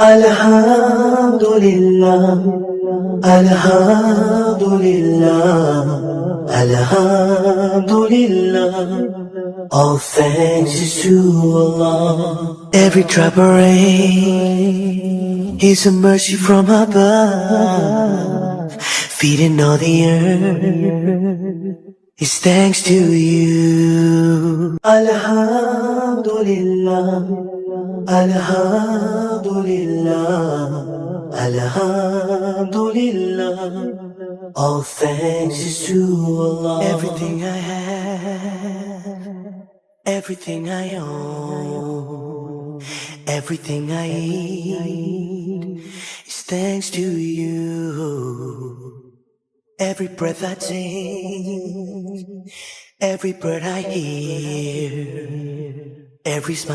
Alhamdulillah, Alhamdulillah, Alhamdulillah. All thanks is to Allah. Every drop of rain is a mercy from above, feeding all the earth. It's thanks to you. Alhamdulillah, Alhamdulillah, Alhamdulillah. All thanks is to Allah. Everything I have, everything I own, everything I eat is thanks to you. Every breath I take, every bird I hear, every smile